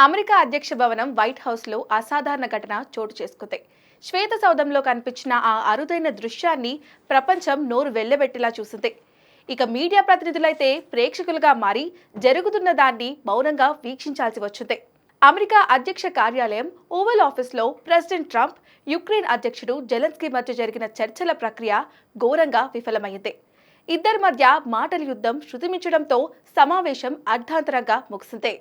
America అధ్యక్ష భవనం white హౌస్లో అసాధారణ ఘటన చోటు చేసుకుంది. శ్వేత సౌధంలో కనిపించిన ఆ అరుదైన దృశ్యాన్ని ప్రపంచం నోరు వెళ్లబెట్టేలా చూసింది. ఇక మీడియా ప్రతినిధులైతే ప్రేక్షకులుగా మారి జరుగుతున్న దాన్ని మౌనంగా వీక్షించాల్సి వచ్చింది. అమెరికా అధ్యక్ష కార్యాలయం ఓవల్ ఆఫీస్లో ప్రెసిడెంట్ ట్రంప్, యుక్రెయిన్ అధ్యక్షుడు జెలెన్స్కీ మధ్య జరిగిన చర్చల ప్రక్రియ ఘోరంగా విఫలమైంది. ఇద్దరి మధ్య మాటల యుద్ధం శృతిమించడంతో సమావేశం అర్ధాంతరంగా ముగిసింది.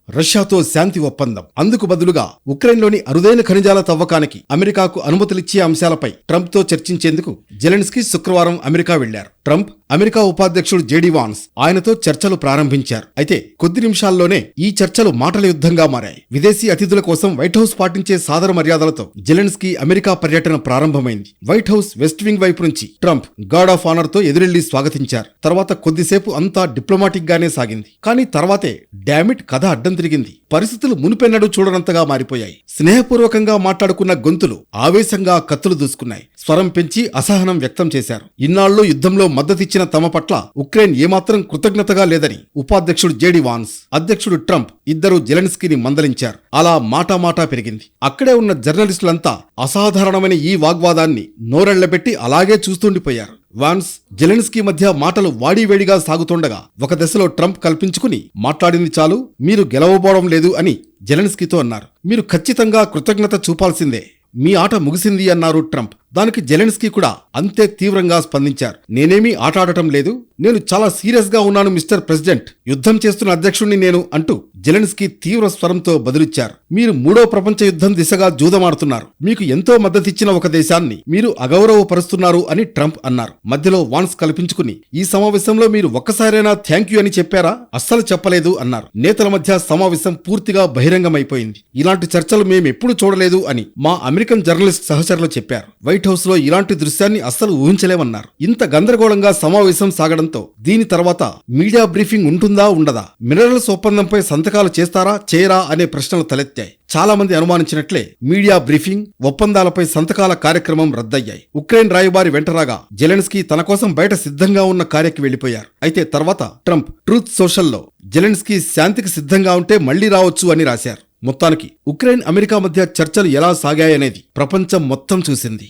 రష్యాతో శాంతి ఒప్పందం, అందుకు బదులుగా ఉక్రెయిన్లోని అరుదైన ఖనిజాల తవ్వకానికి అమెరికాకు అనుమతులిచ్చే అంశాలపై ట్రంప్తో చర్చించేందుకు జెలెన్స్కీ శుక్రవారం అమెరికా వెళ్లారు. ట్రంప్, అమెరికా ఉపాధ్యక్షుడు జేడీ వాన్స్ ఆయనతో చర్చలు ప్రారంభించారు. అయితే కొద్ది నిమిషాల్లోనే ఈ చర్చలు మాటల యుద్ధంగా మారాయి. విదేశీ అతిథుల కోసం వైట్ హౌస్ పాటించే సాదర మర్యాదలతో జెలెన్స్కీ అమెరికా పర్యటన ప్రారంభమైంది. వైట్ హౌస్ వెస్ట్ వింగ్ వైపు నుంచి ట్రంప్ గార్డ్ ఆఫ్ ఆనర్ తో ఎదురెళ్లి స్వాగతించారు. తర్వాత కొద్దిసేపు అంతా డిప్లొమాటిక్ గానే సాగింది. కానీ తర్వాతే డామిట్ కథ అడ్డం తిరిగింది. పరిస్థితులు మునుపెన్నడూ చూడనంతగా మారిపోయాయి. స్నేహపూర్వకంగా మాట్లాడుకున్న గొంతులు ఆవేశంగా కత్తులు దూసుకున్నాయి. స్వరం పెంచి అసహనం వ్యక్తం చేశారు. ఇన్నాళ్లు యుద్ధంలో మద్దతిచ్చిన తమ పట్ల ఉక్రెయిన్ ఏమాత్రం కృతజ్ఞతగా లేదని ఉపాధ్యక్షుడు జేడీ వాన్స్, అధ్యక్షుడు ట్రంప్ ఇద్దరూ జెలెన్స్కీని మందలించారు. అలా మాటామాటా పెరిగింది. అక్కడే ఉన్న జర్నలిస్టులంతా అసాధారణమైన ఈ వాగ్వాదాన్ని నోరెళ్లబెట్టి అలాగే చూస్తుండిపోయారు. వాన్స్, జెలెన్స్కీ మధ్య మాటలు వాడివేడిగా సాగుతుండగా ఒక దశలో ట్రంప్ కల్పించుకుని మాట్లాడింది చాలు, మీరు గెలవబోవడం లేదు అని జెలెన్స్కీతో అన్నారు. మీరు ఖచ్చితంగా కృతజ్ఞత చూపాల్సిందే, మీ ఆట ముగిసింది అన్నారు ట్రంప్. దానికి జెలెన్స్కీ కూడా అంతే తీవ్రంగా స్పందించారు. నేనేమీ ఆట ఆడటం లేదు, నేను చాలా సీరియస్ గా ఉన్నాను మిస్టర్ ప్రెసిడెంట్, యుద్ధం చేస్తున్న అధ్యక్షుణ్ణి నేను అంటూ జెలెన్స్కీ తీవ్ర స్వరంతో బదులిచ్చారు. మీరు మూడో ప్రపంచ యుద్ధం దిశగా జూదమాడుతున్నారు, మీకు ఎంతో మద్దతిచ్చిన ఒక దేశాన్ని మీరు అగౌరవపరుస్తున్నారు అని ట్రంప్ అన్నారు. మధ్యలో వాన్స్ కల్పించుకుని, ఈ సమావేశంలో మీరు ఒక్కసారైనా థ్యాంక్ యూ అని చెప్పారా? అస్సలు చెప్పలేదు అన్నారు. నేతల మధ్య సమావేశం పూర్తిగా బహిరంగమైపోయింది. ఇలాంటి చర్చలు మేమెప్పుడు చూడలేదు అని మా అమెరికన్ జర్నలిస్ట్ సహచరులు చెప్పారు. వైట్ హౌస్ లో ఇలాంటి దృశ్యాన్ని అస్సలు ఊహించలేమన్నారు. ఇంత గందరగోళంగా సమావేశం సాగడంతో దీని తర్వాత మీడియా బ్రీఫింగ్ ఉంటుందా ఉండదా, మినరల్స్ ఒప్పందంపై సంతకాలు చేస్తారా చేయరా అనే ప్రశ్నలు తలెత్తాయి. చాలా మంది అనుమానించినట్లే మీడియా బ్రీఫింగ్, ఒప్పందాలపై సంతకాల కార్యక్రమం రద్దయ్యాయి. ఉక్రెయిన్ రాయబారి వెంటరాగా జెలెన్స్కీ తన కోసం బయట సిద్ధంగా ఉన్న కార్యకి వెళ్లిపోయారు. అయితే తర్వాత ట్రంప్ ట్రూత్ సోషల్లో జెలెన్స్కీ శాంతికి సిద్ధంగా ఉంటే మళ్లీ రావచ్చు అని రాశారు. మొత్తానికి ఉక్రెయిన్ అమెరికా మధ్య చర్చలు ఎలా సాగాయనేది ప్రపంచం మొత్తం చూసింది.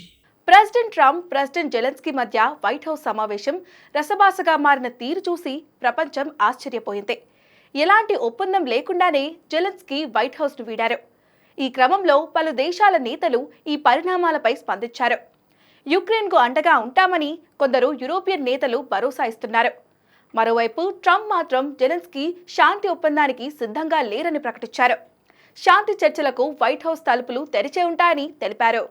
ప్రెసిడెంట్ ట్రంప్, ప్రెసిడెంట్ జెలెన్స్కీ మధ్య వైట్ హౌస్ సమావేశం రసబాసగా మారిన తీరు చూసి ప్రపంచం ఆశ్చర్యపోయింది. ఎలాంటి ఒప్పందం లేకుండానే జెలెన్స్కీ వైట్ హౌస్ను వీడారు. ఈ క్రమంలో పలు దేశాల నేతలు ఈ పరిణామాలపై స్పందించారు. యుక్రెయిన్కు అండగా ఉంటామని కొందరు యూరోపియన్ నేతలు భరోసా ఇస్తున్నారు. మరోవైపు ట్రంప్ మాత్రం జెలెన్స్కీ శాంతి ఒప్పందానికి సిద్ధంగా లేరని ప్రకటించారు. శాంతి చర్చలకు వైట్ హౌస్ తలుపులు తెరిచే ఉంటాయని తెలిపారు.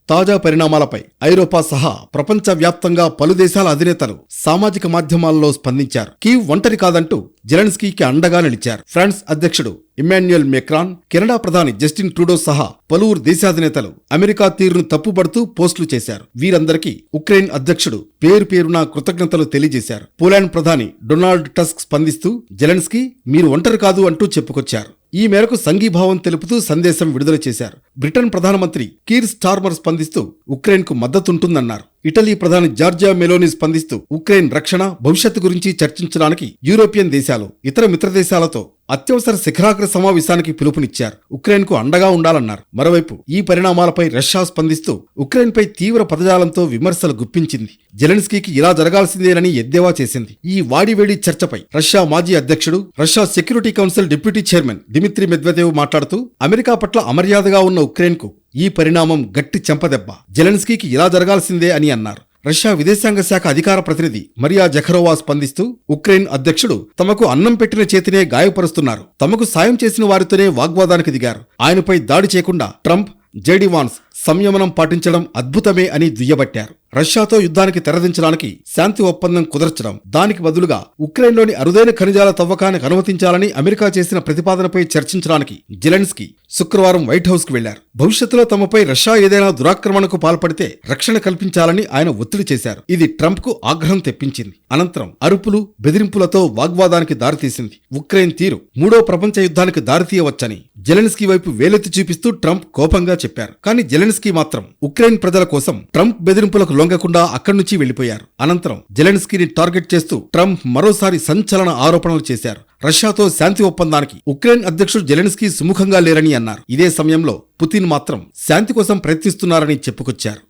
తాజా పరిణామాలపై ఐరోపా సహా ప్రపంచవ్యాప్తంగా పలు దేశాల అధినేతలు సామాజిక మాధ్యమాల్లో స్పందించారు. కీవ్ ఒంటరి కాదంటూ జెలెన్స్కీకి అండగా నిలిచారు. ఫ్రాన్స్ అధ్యక్షుడు ఇమ్మాన్యుయల్ మెక్రాన్, కెనడా ప్రధాని జస్టిన్ ట్రూడో సహా పలువురు దేశాధినేతలు అమెరికా తీరును తప్పుపడుతూ పోస్టులు చేశారు. వీరందరికీ ఉక్రెయిన్ అధ్యక్షుడు పేరు పేరున కృతజ్ఞతలు తెలియజేశారు. పోలాండ్ ప్రధాని డొనాల్డ్ టస్క్ స్పందిస్తూ జెలెన్స్కీ మీరు ఒంటరి కాదు అంటూ చెప్పుకొచ్చారు. ఈ మేరకు సంఘీభావం తెలుపుతూ సందేశం విడుదల చేశారు. బ్రిటన్ ప్రధానమంత్రి కీర్ స్టార్మర్ స్పందిస్తూ ఉక్రెయిన్కు మద్దతుంటుందన్నారు. ఇటలీ ప్రధాని జార్జియా మెలోనీ స్పందిస్తూ ఉక్రెయిన్ రక్షణ, భవిష్యత్తు గురించి చర్చించడానికి యూరోపియన్ దేశాలు, ఇతర మిత్రదేశాలతో అత్యవసర శిఖరాగ్ర సమావేశానికి పిలుపునిచ్చారు. ఉక్రెయిన్కు అండగా ఉండాలన్నారు. మరోవైపు ఈ పరిణామాలపై రష్యా స్పందిస్తూ ఉక్రెయిన్పై తీవ్ర పదజాలంతో విమర్శలు గుప్పించింది. జెలెన్స్కీకి ఇలా జరగాల్సిందేనని ఎద్దేవా చేసింది. ఈ వాడివేడి చర్చపై రష్యా మాజీ అధ్యక్షుడు, Russia security council deputy chairman Dmitry Medvedev మాట్లాడుతూ అమెరికా పట్ల అమర్యాదగా ఉన్న ఉక్రెయిన్కు ఈ పరిణామం గట్టి చెంపదెబ్బ, జెలెన్స్కీకి ఇలా జరగాల్సిందే అని అన్నారు. రష్యా విదేశాంగ శాఖ అధికార ప్రతినిధి మరియా జఖరోవా స్పందిస్తూ ఉక్రెయిన్ అధ్యక్షుడు తమకు అన్నం పెట్టిన చేతినే గాయపరుస్తున్నారు, తమకు సాయం చేసిన వారితోనే వాగ్వాదానికి దిగారు, ఆయనపై దాడి చేయకుండా ట్రంప్, జేడీ వాన్స్ సంయమనం పాటించడం అద్భుతమే అని దుయ్యబట్టారు. రష్యాతో యుద్ధానికి తెరదించడానికి శాంతి ఒప్పందం కుదర్చడం, దానికి బదులుగా ఉక్రెయిన్లోని అరుదైన ఖనిజాల తవ్వకానికి అనుమతించాలని అమెరికా చేసిన ప్రతిపాదనపై చర్చించడానికి జెలెన్స్కీ శుక్రవారం వైట్ హౌస్ కు వెళ్లారు. భవిష్యత్తులో తమపై రష్యా ఏదైనా దురాక్రమణకు పాల్పడితే రక్షణ కల్పించాలని ఆయన ఒత్తిడి చేశారు. ఇది ట్రంప్ కు ఆగ్రహం తెప్పించింది. అనంతరం అరుపులు, బెదిరింపులతో వాగ్వాదానికి దారితీసింది. ఉక్రెయిన్ తీరు మూడో ప్రపంచ యుద్ధానికి దారితీయవచ్చని జెలెన్స్కీ వైపు వేలెత్తి చూపిస్తూ ట్రంప్ కోపంగా చెప్పారు. కానీ జెలెన్స్కీ మాత్రం ఉక్రెయిన్ ప్రజల కోసం ట్రంప్ బెదిరింపులకు లొంగకుండా అక్కడి నుంచి వెళ్లిపోయారు. అనంతరం జెలెన్స్కీని టార్గెట్ చేస్తూ ట్రంప్ మరోసారి సంచలన ఆరోపణలు చేశారు. రష్యాతో శాంతి ఒప్పందానికి ఉక్రెయిన్ అధ్యక్షుడు జెలెన్స్కీ సుముఖంగా లేరని అన్నారు. ఇదే సమయంలో పుతిన్ మాత్రం శాంతి కోసం ప్రయత్నిస్తున్నారని చెప్పుకొచ్చారు.